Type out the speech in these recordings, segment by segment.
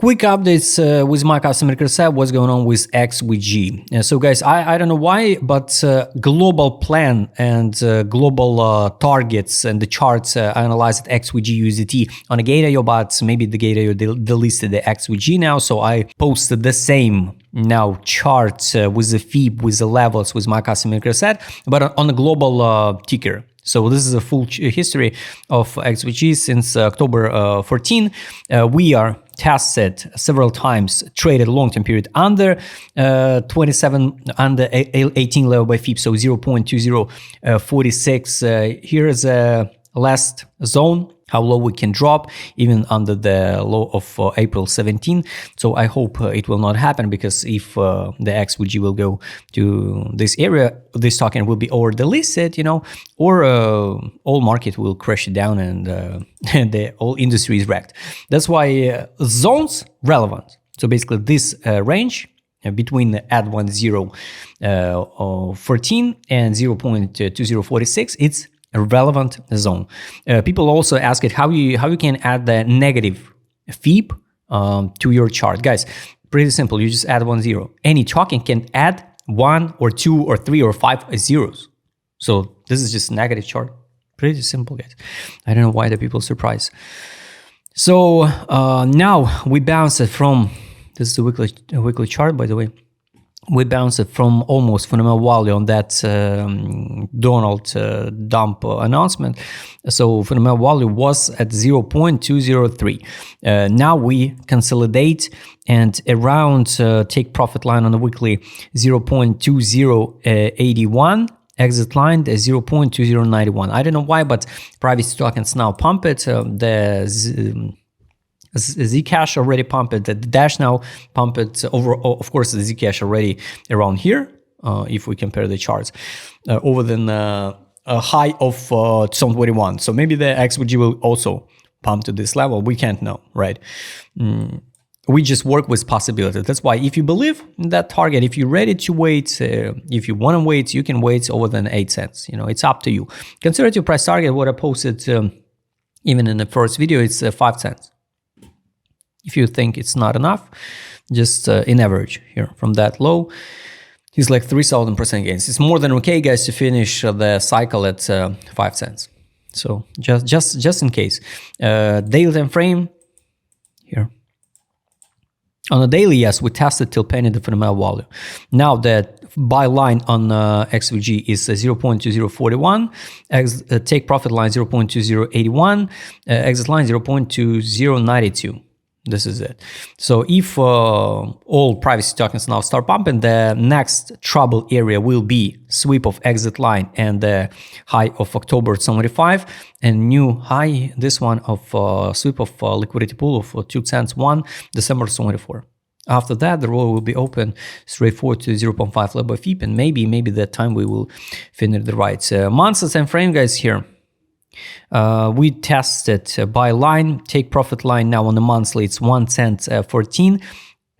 Quick updates with my customer reset, what's going on with XVG. So guys, I don't know why, but global plan and global targets and the charts analyzed XVG USDT on a Gate.io, but maybe the Gate.io delisted the XVG now, so I posted the same now chart with the FIB, with the levels, with my customer reset, but on a global ticker. So this is a full history of XVG since October 14. We are tested several times, traded long-term period under 27, under 18 level by FIB, so 0.2046. Here is a last zone, how low we can drop, even under the low of April 17. So I hope it will not happen, because if the XVG will go to this area, this token will be over delisted, you know, or all market will crash it down and the whole industry is wrecked. That's why zones relevant. So basically this range between at 1014 and 0.2046, it's a relevant zone. People also ask it how you can add the negative FIB to your chart. Guys, pretty simple. You just add 10. Any token can add 1 or 2 or 3 or 5 zeros. So this is just a negative chart. Pretty simple, guys. I don't know why the people are surprised. So now we bounce it from, this is a weekly chart, by the way. We bounced it from almost fundamental value on that Donald dump announcement. So fundamental value was at 0.203. Now we consolidate and around take profit line on the weekly 0.2081. Exit line is 0.2091. I don't know why, but privacy tokens now pump it. Zcash already pumped it, the Dash now pump it over, of course the Zcash already around here, if we compare the charts, over than a high of 2021. So maybe the XVG will also pump to this level, we can't know, right? We just work with possibilities. That's why if you believe in that target, if you're ready to wait, if you want to wait, you can wait over than 8 cents, you know, it's up to you. Conservative price target, what I posted even in the first video, it's 5 cents. If you think it's not enough, just in average here from that low, it's like 3,000% gains. It's more than okay, guys, to finish the cycle at 5 cents. So just in case. Daily time frame here. On a daily, yes, we tested till penny the fundamental value. Now that buy line on XVG is 0.2041, take profit line 0.2081, exit line 0.2092. This is it. So if all privacy tokens now start pumping, the next trouble area will be sweep of exit line and the high of October 75, and new high, this one of sweep of liquidity pool of 2 cents 1 December 24. After that, the roll will be open straightforward to 0.5 level by FIB, and maybe that time we will finish the right months time frame, guys. Here we tested buy line, take profit line. Now on the monthly it's 1 cent 14,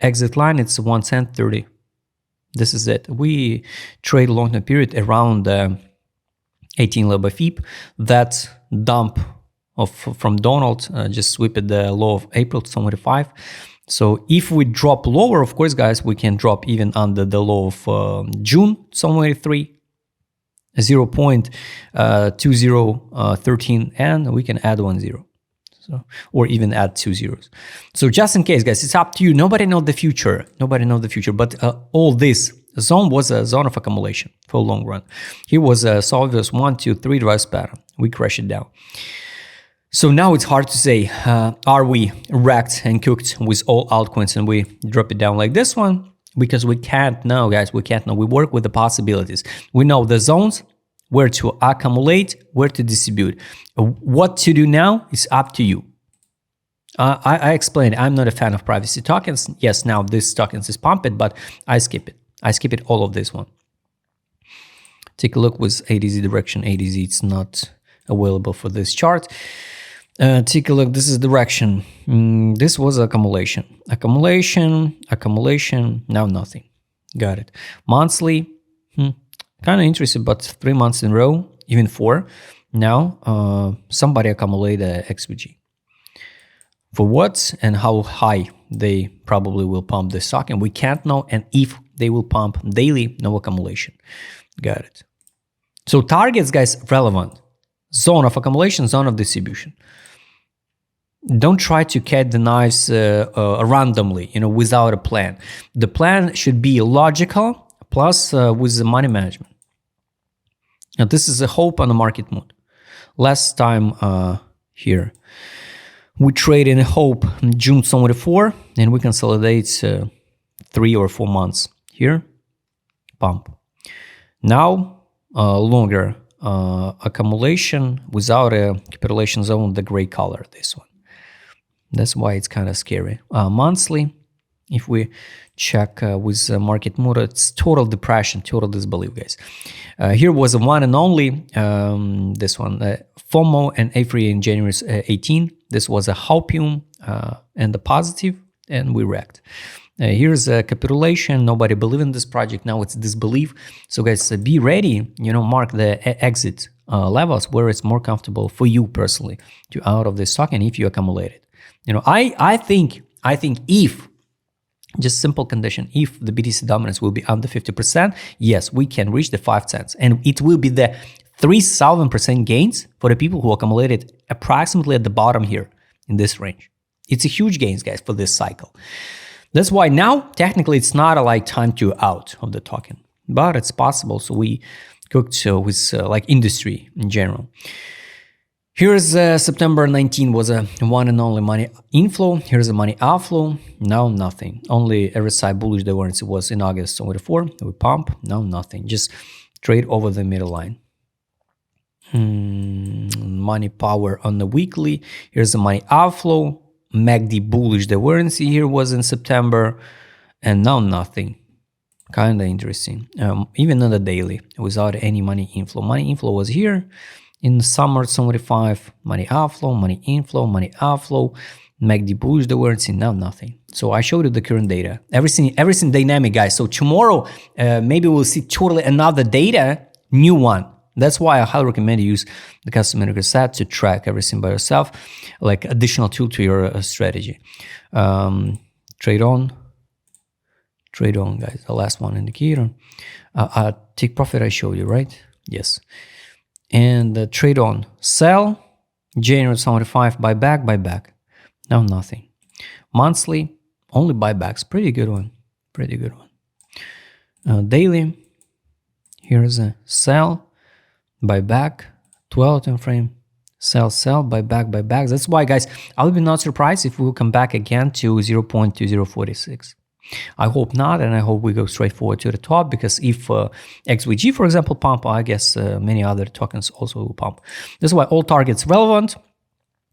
exit line it's 1 cent 30. This is it. We trade long-term period around 18 level by FIB. That dump from Donald just sweep at the low of April 25. So if we drop lower, of course, guys, we can drop even under the low of June 23. 0.2013, and we can add 1 0. So, or even add 2 zeros. So just in case, guys, it's up to you. Nobody knows the future. Nobody knows the future. But all this zone was a zone of accumulation for a long run. Here was a obvious 1, 2, 3 drives pattern. We crash it down. So now it's hard to say, are we wrecked and cooked with all altcoins and we drop it down like this one? Because we can't know, guys, we can't know. We work with the possibilities. We know the zones, where to accumulate, where to distribute. What to do now is up to you. I explained, I'm not a fan of privacy tokens. Yes, now this tokens is pumped, but I skip it. I skip it, all of this one. Take a look with ADZ direction. ADZ, it's not available for this chart. Take a look, this is direction. This was accumulation. Accumulation, now nothing. Got it. Monthly, kind of interesting, but 3 months in a row, even 4. Now, somebody accumulate a XVG. For what and how high they probably will pump the stock, and we can't know. And if they will pump daily, no accumulation. Got it. So targets, guys, relevant. Zone of accumulation, zone of distribution. Don't try to catch the knives randomly, without a plan. The plan should be logical, plus with the money management. Now, this is a hope on the market mood. Last time here, we trade in a hope June 24, and we consolidate 3 or 4 months here, pump. Now, longer accumulation without a capitulation zone, the gray color, this one. That's why it's kind of scary. Monthly, if we check with market mood, it's total depression, total disbelief, guys. Here was a one and only, this one, FOMO and A3 in January 18. This was a hopium and the positive, and we wrecked. Here's a capitulation. Nobody believed in this project. Now it's disbelief. So guys, be ready, mark the exit levels where it's more comfortable for you personally to out of this stock, and if you accumulate it. I think if, just simple condition, if the BTC dominance will be under 50%, yes, we can reach the 5 cents. And it will be the 3,000% gains for the people who accumulated approximately at the bottom here in this range. It's a huge gains, guys, for this cycle. That's why now, technically, it's not a time to out of the token, but it's possible. So we cooked with industry in general. Here's September 19 was a one and only money inflow. Here's a money outflow. Now nothing. Only RSI bullish divergence was in August 24. We pump. Now nothing. Just trade over the middle line. Money power on the weekly. Here's the money outflow. MACD bullish divergence here was in September, and now nothing. Kind of interesting. Even on the daily, without any money inflow. Money inflow was here. In the summer 75, money outflow, money inflow, money outflow, MACD bullish divergence, now nothing. So I showed you the current data. Everything dynamic, guys. So tomorrow, maybe we'll see totally another data, new one. That's why I highly recommend you use the custom indicator set to track everything by yourself, like additional tool to your strategy. Trade on, guys. The last one indicator. Take profit I showed you, right? Yes. And trade on, sell, January 75, buy back. Now nothing. Monthly, only buybacks. Pretty good one. Daily, here's a sell, buy back, 12 time frame, sell, buy back. That's why, guys, I would be not surprised if we will come back again to 0.2046. I hope not, and I hope we go straight forward to the top, because if XVG, for example, pump, I guess many other tokens also will pump. That's why all targets relevant.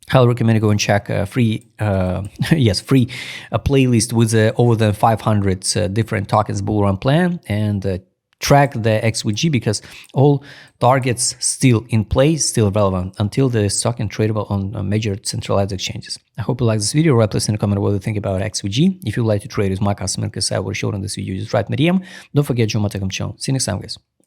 Highly recommend you go and check free playlist with over than 500 different tokens bull run plan, and track the XVG, because all targets still in place, still relevant until the stock and tradable on major centralized exchanges. I hope you like this video. Write please in the comment what you think about XVG. If you'd like to trade with my custom indicator set, what showed on this video, just write me DM. Don't forget to join my Telegram channel. See you next time, guys.